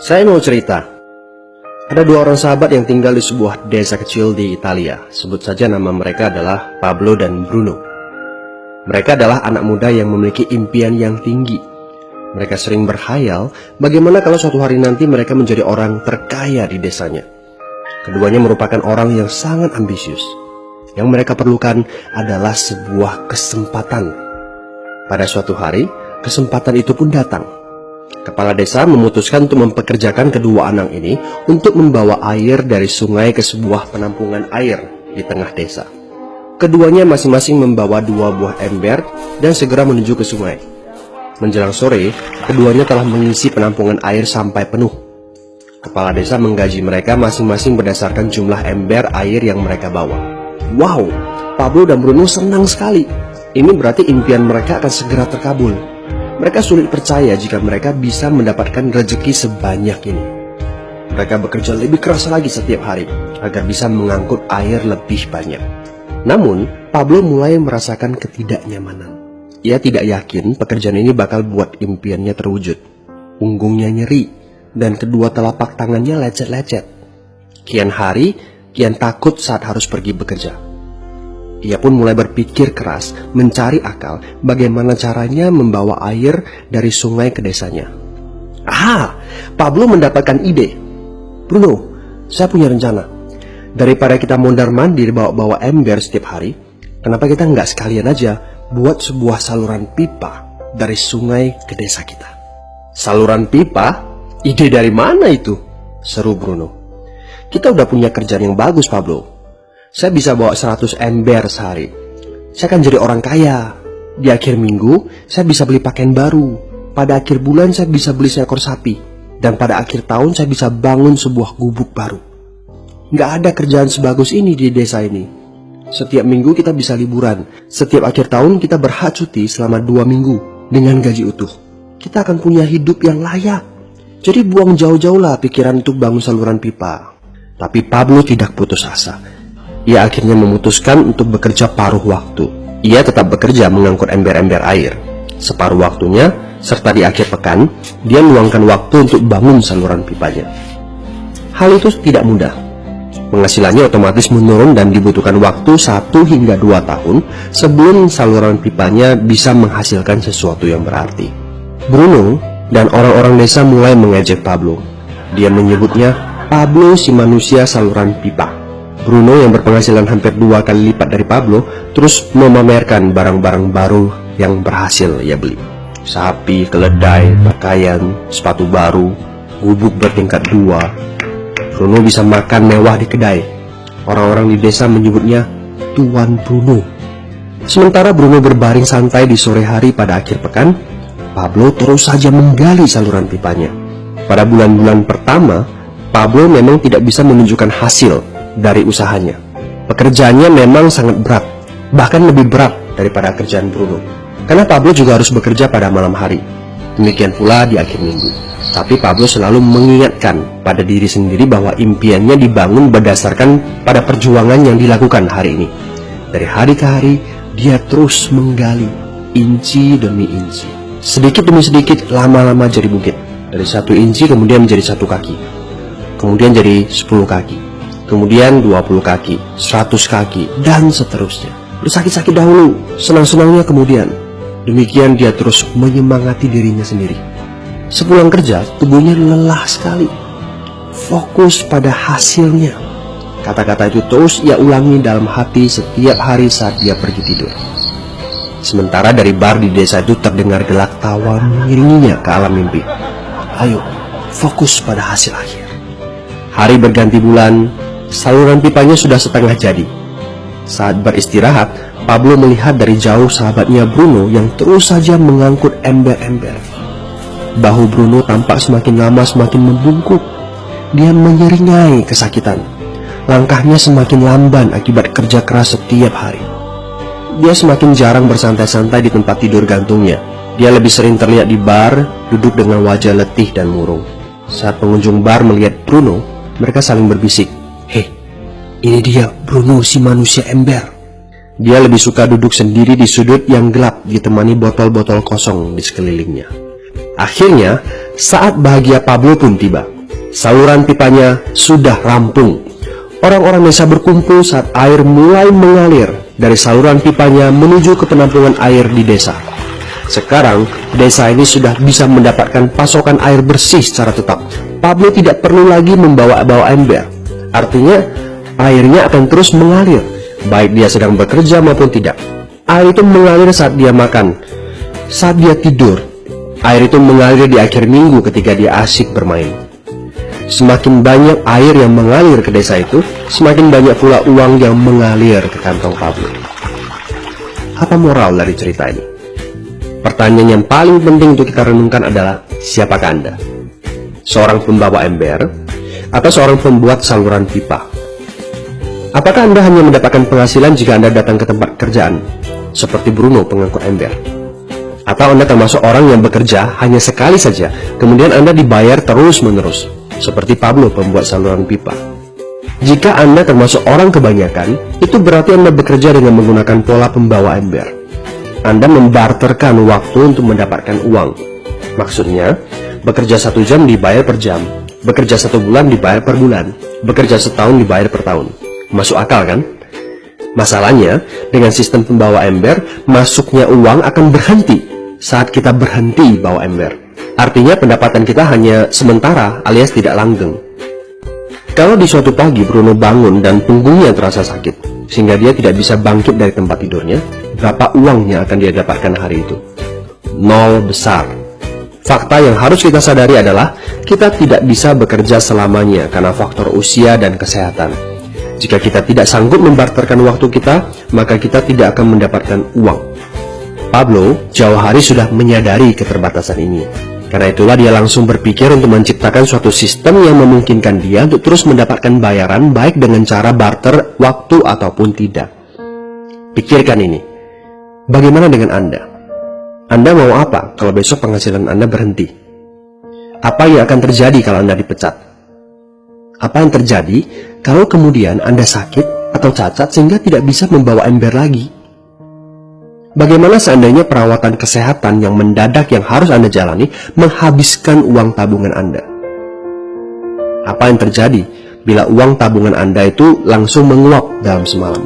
Saya mau cerita. Ada dua orang sahabat yang tinggal di sebuah desa kecil di Italia. Sebut saja nama mereka adalah Pablo dan Bruno. Mereka adalah anak muda yang memiliki impian yang tinggi. Mereka sering berkhayal bagaimana kalau suatu hari nanti mereka menjadi orang terkaya di desanya. Keduanya merupakan orang yang sangat ambisius. Yang mereka perlukan adalah sebuah kesempatan. Pada suatu hari, kesempatan itu pun datang. Kepala desa memutuskan untuk mempekerjakan kedua anak ini untuk membawa air dari sungai ke sebuah penampungan air di tengah desa. Keduanya masing-masing membawa 2 buah ember dan segera menuju ke sungai. Menjelang sore, keduanya telah mengisi penampungan air sampai penuh. Kepala desa menggaji mereka masing-masing berdasarkan jumlah ember air yang mereka bawa. Wow, Pablo dan Bruno senang sekali. Ini berarti impian mereka akan segera terkabul. Mereka sulit percaya jika mereka bisa mendapatkan rezeki sebanyak ini. Mereka bekerja lebih keras lagi setiap hari agar bisa mengangkut air lebih banyak. Namun, Pablo mulai merasakan ketidaknyamanan. Ia tidak yakin pekerjaan ini bakal buat impiannya terwujud. Punggungnya nyeri dan kedua telapak tangannya lecet-lecet. Kian hari, kian takut saat harus pergi bekerja. Ia pun mulai berpikir keras, mencari akal bagaimana caranya membawa air dari sungai ke desanya. Pablo mendapatkan ide. Bruno, saya punya rencana. Daripada kita mondar-mandir bawa-bawa ember setiap hari, kenapa kita nggak sekalian aja buat sebuah saluran pipa dari sungai ke desa kita? Saluran pipa? Ide dari mana itu? Seru Bruno. Kita udah punya kerjaan yang bagus, Pablo. Saya bisa bawa 100 ember sehari. Saya akan jadi orang kaya. Di akhir minggu, saya bisa beli pakaian baru. Pada akhir bulan, saya bisa beli seekor sapi. Dan pada akhir tahun, saya bisa bangun sebuah gubuk baru. Nggak ada kerjaan sebagus ini di desa ini. Setiap minggu kita bisa liburan. Setiap akhir tahun, kita berhak cuti selama 2 minggu dengan gaji utuh. Kita akan punya hidup yang layak. Jadi buang jauh-jauhlah pikiran untuk bangun saluran pipa. Tapi Pablo tidak putus asa. Ia akhirnya memutuskan untuk bekerja paruh waktu. Ia tetap bekerja mengangkut ember-ember air. Separuh waktunya, serta di akhir pekan, dia meluangkan waktu untuk bangun saluran pipanya. Hal itu tidak mudah. Penghasilannya otomatis menurun dan dibutuhkan waktu 1 hingga 2 tahun sebelum saluran pipanya bisa menghasilkan sesuatu yang berarti. Bruno dan orang-orang desa mulai mengejek Pablo. Dia menyebutnya Pablo si manusia saluran pipa. Bruno yang berpenghasilan hampir 2 kali lipat dari Pablo terus memamerkan barang-barang baru yang berhasil ia beli. Sapi, keledai, pakaian, sepatu baru, gubuk bertingkat 2. Bruno bisa makan mewah di kedai. Orang-orang di desa menyebutnya Tuan Bruno. Sementara Bruno berbaring santai di sore hari pada akhir pekan, Pablo terus saja menggali saluran pipanya. Pada bulan-bulan pertama, Pablo memang tidak bisa menunjukkan hasil dari usahanya. Pekerjaannya memang sangat berat, bahkan lebih berat daripada kerjaan Bruno. Karena Pablo juga harus bekerja pada malam hari. Demikian pula di akhir minggu. Tapi Pablo selalu mengingatkan pada diri sendiri bahwa impiannya dibangun berdasarkan pada perjuangan yang dilakukan hari ini. Dari hari ke hari, dia terus menggali, inci demi inci. Sedikit demi sedikit, lama-lama jadi bukit. Dari 1 inci kemudian menjadi 1 kaki. Kemudian jadi 10 kaki. Kemudian 20 kaki, 100 kaki, dan seterusnya. Bersakit-sakit dahulu, senang-senangnya kemudian. Demikian dia terus menyemangati dirinya sendiri. Sepulang kerja, tubuhnya lelah sekali. Fokus pada hasilnya. Kata-kata itu terus ia ulangi dalam hati setiap hari saat dia pergi tidur. Sementara dari bar di desa itu terdengar gelak tawa mengiringinya ke alam mimpi. Ayo, fokus pada hasil akhir. Hari berganti bulan, saluran pipanya sudah setengah jadi. Saat beristirahat, Pablo melihat dari jauh sahabatnya Bruno yang terus saja mengangkut ember-ember. Bahu Bruno tampak semakin lama semakin membungkuk. Dia menyeringai kesakitan. Langkahnya semakin lamban akibat kerja keras setiap hari. Dia semakin jarang bersantai-santai di tempat tidur gantungnya. Dia lebih sering terlihat di bar, duduk dengan wajah letih dan murung. Saat pengunjung bar melihat Bruno, mereka saling berbisik. Hei, ini dia Bruno si manusia ember. Dia lebih suka duduk sendiri di sudut yang gelap ditemani botol-botol kosong di sekelilingnya. Akhirnya, Saat bahagia Pablo pun tiba. Saluran pipanya sudah rampung. Orang-orang desa berkumpul saat air mulai mengalir dari saluran pipanya menuju ke penampungan air di desa. Sekarang, desa ini sudah bisa mendapatkan pasokan air bersih secara tetap. Pablo tidak perlu lagi membawa ember. Artinya, airnya akan terus mengalir, baik dia sedang bekerja maupun tidak. Air itu mengalir saat dia makan, saat dia tidur. Air itu mengalir di akhir minggu ketika dia asyik bermain. Semakin banyak air yang mengalir ke desa itu, semakin banyak pula uang yang mengalir ke kantong Pablo. Apa moral dari cerita ini? Pertanyaan yang paling penting untuk kita renungkan adalah, siapakah Anda? Seorang pembawa ember atau seorang pembuat saluran pipa? Apakah Anda hanya mendapatkan penghasilan jika Anda datang ke tempat kerjaan, seperti Bruno pengangkut ember? Atau Anda termasuk orang yang bekerja hanya sekali saja, kemudian Anda dibayar terus-menerus, seperti Pablo pembuat saluran pipa? Jika Anda termasuk orang kebanyakan, itu berarti Anda bekerja dengan menggunakan pola pembawa ember. Anda membarterkan waktu untuk mendapatkan uang. Maksudnya, bekerja 1 jam dibayar per jam, bekerja 1 bulan dibayar per bulan, bekerja setahun dibayar per tahun. Masuk akal kan? Masalahnya, dengan sistem pembawa ember, masuknya uang akan berhenti saat kita berhenti bawa ember. Artinya pendapatan kita hanya sementara alias tidak langgeng. Kalau di suatu pagi Bruno bangun dan punggungnya terasa sakit, sehingga dia tidak bisa bangkit dari tempat tidurnya, berapa uangnya akan dia dapatkan hari itu? 0 besar. Fakta yang harus kita sadari adalah, kita tidak bisa bekerja selamanya karena faktor usia dan kesehatan. Jika kita tidak sanggup membarterkan waktu kita, maka kita tidak akan mendapatkan uang. Pablo jauh hari sudah menyadari keterbatasan ini. Karena itulah dia langsung berpikir untuk menciptakan suatu sistem yang memungkinkan dia untuk terus mendapatkan bayaran baik dengan cara barter waktu ataupun tidak. Pikirkan ini. Bagaimana dengan Anda? Anda mau apa kalau besok penghasilan Anda berhenti? Apa yang akan terjadi kalau Anda dipecat? Apa yang terjadi kalau kemudian Anda sakit atau cacat sehingga tidak bisa membawa ember lagi? Bagaimana seandainya perawatan kesehatan yang mendadak yang harus Anda jalani menghabiskan uang tabungan Anda? Apa yang terjadi bila uang tabungan Anda itu langsung menguap dalam semalam?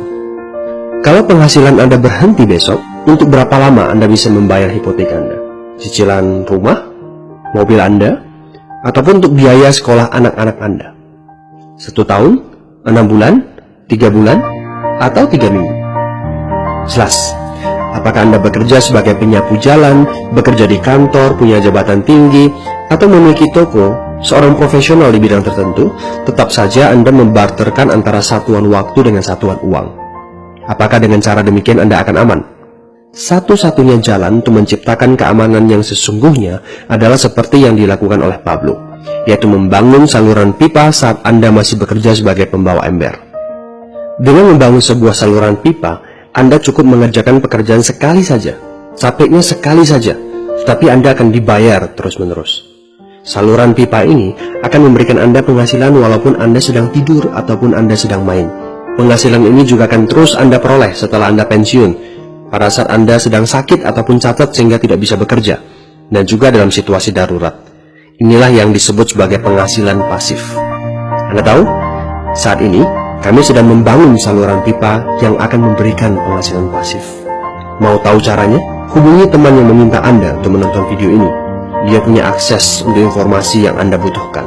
Kalau penghasilan Anda berhenti besok, untuk berapa lama Anda bisa membayar hipotek Anda? Cicilan rumah, mobil Anda, ataupun untuk biaya sekolah anak-anak Anda? 1 tahun, 6 bulan, 3 bulan, atau 3 minggu? Jelas. Apakah Anda bekerja sebagai penyapu jalan, bekerja di kantor, punya jabatan tinggi, atau memiliki toko, seorang profesional di bidang tertentu, tetap saja Anda membarterkan antara satuan waktu dengan satuan uang. Apakah dengan cara demikian Anda akan aman? Satu-satunya jalan untuk menciptakan keamanan yang sesungguhnya adalah seperti yang dilakukan oleh Pablo, yaitu membangun saluran pipa saat Anda masih bekerja sebagai pembawa ember. Dengan membangun sebuah saluran pipa, Anda cukup mengerjakan pekerjaan sekali saja, capeknya sekali saja, tetapi Anda akan dibayar terus-menerus. Saluran pipa ini akan memberikan Anda penghasilan walaupun Anda sedang tidur ataupun Anda sedang main. Penghasilan ini juga akan terus Anda peroleh setelah Anda pensiun, pada saat Anda sedang sakit ataupun cacat sehingga tidak bisa bekerja, dan juga dalam situasi darurat. Inilah yang disebut sebagai penghasilan pasif. Anda tahu, saat ini kami sedang membangun saluran pipa yang akan memberikan penghasilan pasif. Mau tahu caranya? Hubungi teman yang meminta Anda untuk menonton video ini. Dia punya akses untuk informasi yang Anda butuhkan.